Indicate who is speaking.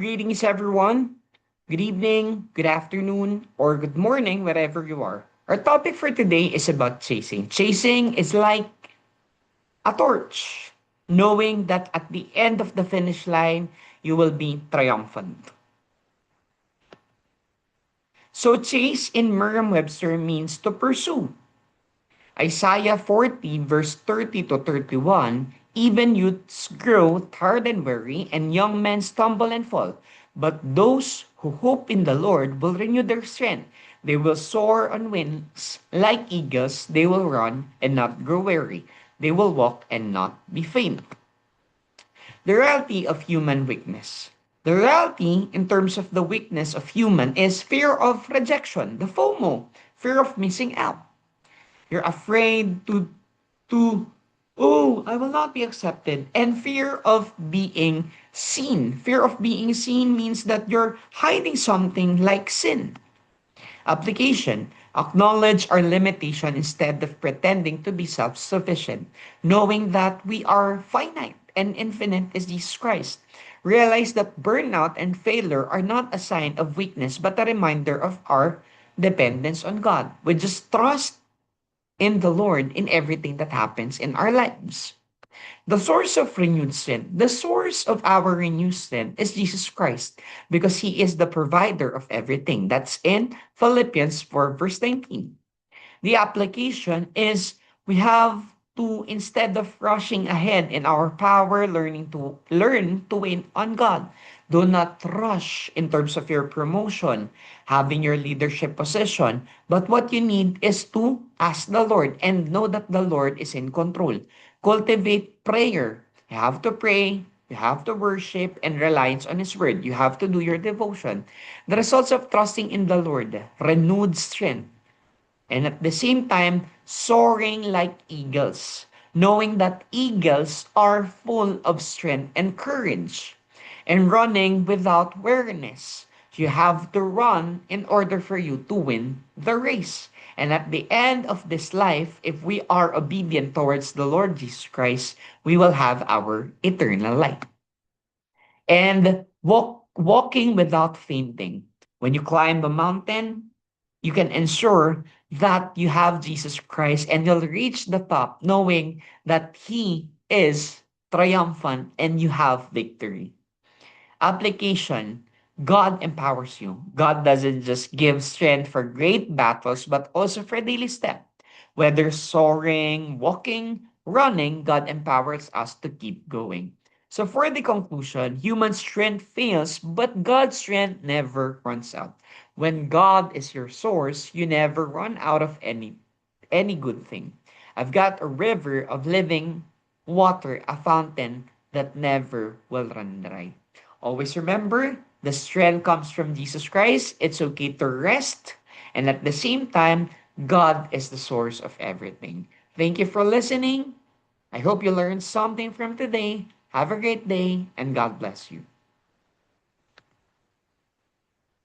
Speaker 1: Greetings, everyone. Good evening, good afternoon, or good morning, wherever you are. Our topic for today is about chasing. Chasing is like a torch, knowing that at the end of the finish line, you will be triumphant. So, chase in Merriam Webster means to pursue. Isaiah 40, verse 30 to 31, even youths grow tired and weary, and young men stumble and fall. But those who hope in the Lord will renew their strength. They will soar on wings like eagles. They will run and not grow weary. They will walk and not be faint. The reality of human weakness. The reality in terms of the weakness of human is fear of rejection, the FOMO, fear of missing out. You're afraid to oh, I will not be accepted. And fear of being seen. Fear of being seen means that you're hiding something like sin. Application. Acknowledge our limitation instead of pretending to be self-sufficient, knowing that we are finite and infinite is Jesus Christ. Realize that burnout and failure are not a sign of weakness, but a reminder of our dependence on God. We just trust in the Lord in everything that happens in our lives. The source of renewed strength, the source of our renewed strength is Jesus Christ because He is the provider of everything. That's in Philippians 4, verse 19. The application is we have to, instead of rushing ahead in our power, learn to win on God. Do not rush in terms of your promotion, having your leadership position. But what you need is to ask the Lord and know that the Lord is in control. Cultivate prayer. You have to pray, you have to worship and reliance on His word. You have to do your devotion. The results of trusting in the Lord, renewed strength, and at the same time, soaring like eagles, knowing that eagles are full of strength and courage, and running without weariness. You have to run in order for you to win the race. And at the end of this life, if we are obedient towards the Lord Jesus Christ, we will have our eternal life. And walking without fainting. When you climb a mountain, you can ensure that you have Jesus Christ and you'll reach the top knowing that He is triumphant and you have victory. Application. God empowers you. God doesn't just give strength for great battles, but also for daily step. Whether soaring, walking, running, God empowers us to keep going. So for the conclusion, human strength fails, but God's strength never runs out. When God is your source, you never run out of any good thing. I've got a river of living water, a fountain that never will run dry. Always remember, the strength comes from Jesus Christ. It's okay to rest. And at the same time, God is the source of everything. Thank you for listening. I hope you learned something from today. Have a great day and God bless you.